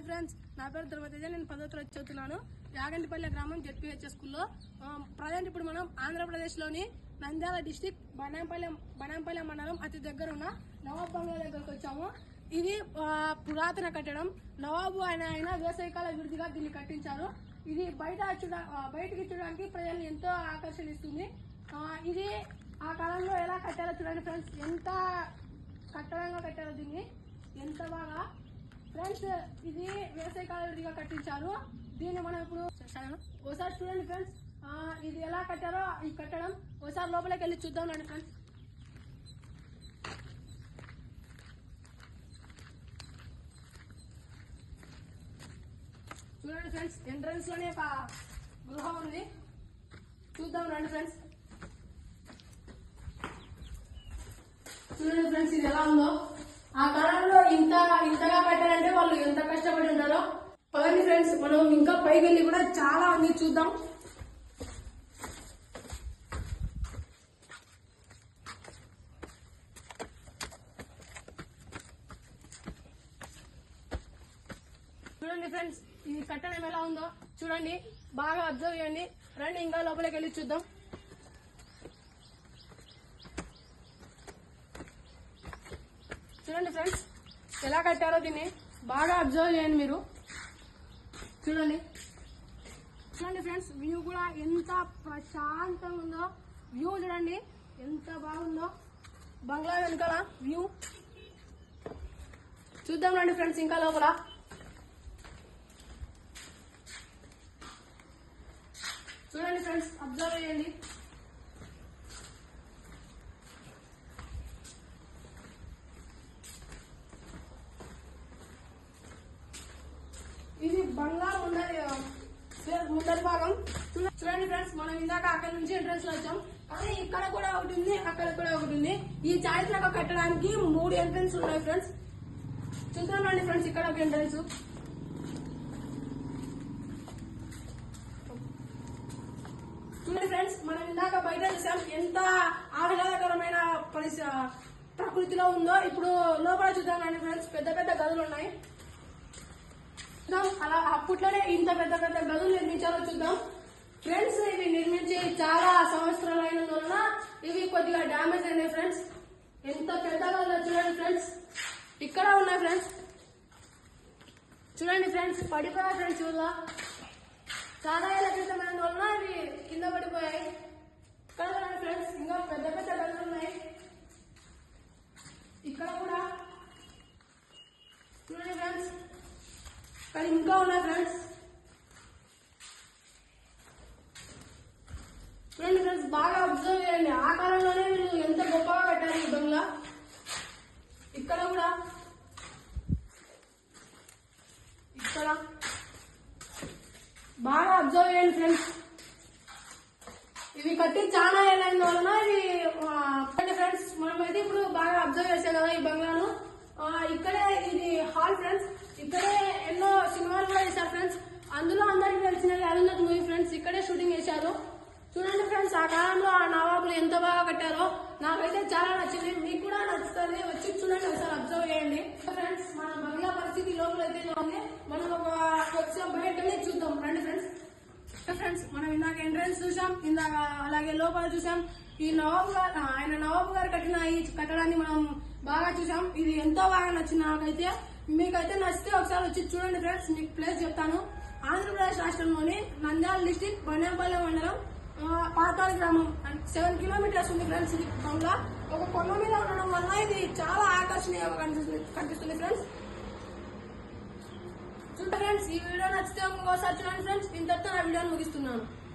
Hi friends, నా పేరు తిరుపతి. నేను 10వ తరగతి చదువుతున్నాను. యాగంటిపల్లి గ్రామం జెడ్పీహెచ్ఎస్ స్కూల్లో. ప్రజెంట్ ఇప్పుడు మనం ఆంధ్రప్రదేశ్లోని నంద్యాల డిస్టిక్ బనాంపల్లెం మండలం అతి దగ్గర ఉన్న నవాబ్ బంగ్లా దగ్గరకు వచ్చాము. ఇది పురాతన కట్టడం. నవాబు ఆయన వేసవికాల విడిదిగా దీన్ని కట్టించారు. ఇది బయటికి చూడడానికి ప్రజల్ని ఎంతో ఆకర్షణిస్తుంది. ఇది ఆ కాలంలో ఎలా కట్టారో చూడండి ఫ్రెండ్స్, ఎంత కట్టడంగా కట్టారో దీన్ని, ఎంత బాగా. ఫ్రెండ్స్, ఇది వేసవికాల విడిగా కట్టించారు. దీన్ని మనం ఇప్పుడు ఒకసారి చూడండి ఫ్రెండ్స్, ఇది ఎలా కట్టారో ఈ కట్టడం ఒకసారి లోపలికి వెళ్ళి చూద్దాం రండి ఫ్రెండ్స్. చూడండి ఫ్రెండ్స్, ఎంట్రన్స్ లోనే ఒక గృహం ఉంది, చూద్దాం రండి ఫ్రెండ్స్. చూడండి ఫ్రెండ్స్, ఇది ఎలా ఉందో. ఆ కాలంలో ఇంతగా కట్టారంటే వాళ్ళు ఎంత కష్టపడి ఉంటారో. పదండి ఫ్రెండ్స్, మనం ఇంకా పైకి వెళ్ళి కూడా చాలా ఉంది చూద్దాం. చూడండి ఫ్రెండ్స్, ఇది కట్టడం ఎలా ఉందో చూడండి, బాగా అబ్జర్వ్ చేయండి. రండి ఇంకా లోపలికి వెళ్ళి చూద్దాం. చూడండి ఫ్రెండ్స్, ఎలా కట్టారో దీన్ని బాగా అబ్జర్వ్ చేయండి మీరు. చూడండి ఫ్రెండ్స్, వ్యూ కూడా ఎంత ప్రశాంతంగా ఉందో. వ్యూ చూడండి ఎంత బాగుందో. బంగ్లా వెనకాల వ్యూ చూద్దాం రండి ఫ్రెండ్స్ ఇంకా లోపల. చూడండి ఫ్రెండ్స్, అబ్జర్వ్ చేయండి. ఇది బంగ్లా ముందరి భాగం. చూడండి ఫ్రెండ్స్, మనం ఇందాక అక్కడ నుంచి ఎంట్రన్స్ లో వచ్చాం, కానీ ఇక్కడ కూడా ఒకటి ఉంది, అక్కడ కూడా ఒకటి ఉంది. ఈ చారిత్రక కట్టడానికి 3 ఎంట్రన్స్ ఉన్నాయి ఫ్రెండ్స్. చూద్దాం రండి ఫ్రెండ్స్, ఇక్కడ ఒక ఎంట్రన్స్. చూడండి ఫ్రెండ్స్, మనం ఇందాక బయట చూసాం, ఎంత ఆహ్లాదకరమైన ప్రకృతిలో ఉందో. ఇప్పుడు లోపల చూద్దాం రండి ఫ్రెండ్స్, పెద్ద పెద్ద గదులు ఉన్నాయి. అలా అప్పట్లోనే ఇంత పెద్ద పెద్ద గదులు నిర్మించారో చూద్దాం ఫ్రెండ్స్. ఇవి నిర్మించి చాలా సంవత్సరాలు అయినందువలన ఇవి కొద్దిగా డ్యామేజ్ అయినాయి ఫ్రెండ్స్. ఎంత పెద్ద గదులు చూడండి ఫ్రెండ్స్, ఇక్కడ ఉన్నాయి ఫ్రెండ్స్. చూడండి ఫ్రెండ్స్, పడిపోయాయి ఫ్రెండ్స్. ఇవాళ చాలా ఏళ్ళ క్రితం అయినందువలన ఇవి కింద పడిపోయాయి. ఇక్కడ చూడండి ఫ్రెండ్స్, ఇంకా పెద్ద పెద్ద గదులు ఉన్నాయి. ఇక్కడ కూడా చూడండి ఫ్రెండ్స్, కానీ ఇంకా ఉన్నాయి ఫ్రెండ్స్. చూడండి ఫ్రెండ్స్, బాగా అబ్జర్వ్ చేయండి. ఆ కాలంలోనే వీళ్ళు ఎంత గొప్పగా కట్టారు ఈ బంగ్లా. ఇక్కడ కూడా ఇక్కడ బాగా అబ్జర్వ్ చేయండి ఫ్రెండ్స్. ఇవి కట్టి చాలా ఏళ్ళైన వలన ఇవి ఫ్రెండ్స్, మనమైతే ఇప్పుడు బాగా అబ్జర్వ్ చేసాం కదా ఈ బంగ్లాను. ఇక్కడే ఇది హాల్ ఫ్రెండ్స్. ఇక్కడే ఎన్నో సినిమాలు కూడా వేశారు ఫ్రెండ్స్. అందులో అందరికి తెలిసిన అరుంధతి మూవీ ఫ్రెండ్స్ ఇక్కడే షూటింగ్ చేశారు. చూడండి ఫ్రెండ్స్, ఆ కాలంలో ఆ నవాబులు ఎంత బాగా కట్టారో నాకైతే చాలా నచ్చింది. మీకు కూడా నచ్చుతుంది, వచ్చి చూడండి, ఒకసారి అబ్జర్వ్ చేయండి ఫ్రెండ్స్. మన బంగ్లా పరిస్థితి లోపల అయితే ఉంది. మనం ఒకసారి బయటకు వెళ్ళి చూద్దాం రండి ఫ్రెండ్స్. ఫ్రెండ్స్, మనం ఇందాక ఎంట్రన్స్ చూసాం, ఇందాక అలాగే లోపల చూసాం. ఈ ఆయన నవాబు గారు కట్టిన ఈ కట్టడాన్ని మనం బాగా చూసాం. ఇది ఎంతో బాగా నచ్చింది నాకైతే. మీకైతే నచ్చితే ఒకసారి వచ్చి చూడండి ఫ్రెండ్స్. మీకు ప్లేస్ చెప్తాను. ఆంధ్రప్రదేశ్ రాష్ట్రంలోని నంద్యాల డిస్టిక్ బనాంపల్లెం మండలం పాతాళ గ్రామం 7 కిలోమీటర్స్ ఉంది ఫ్రెండ్స్. ఇది బంగ్లా ఒక కొండ మీద ఉండడం వల్ల ఇది చాలా ఆకర్షణీయంగా కనిపిస్తుంది ఫ్రెండ్స్. చూడండి ఫ్రెండ్స్, ఈ వీడియో నచ్చితే ఇంకోసారి చూడండి ఫ్రెండ్స్. ఇంతటితో నా వీడియోని ముగిస్తున్నాను.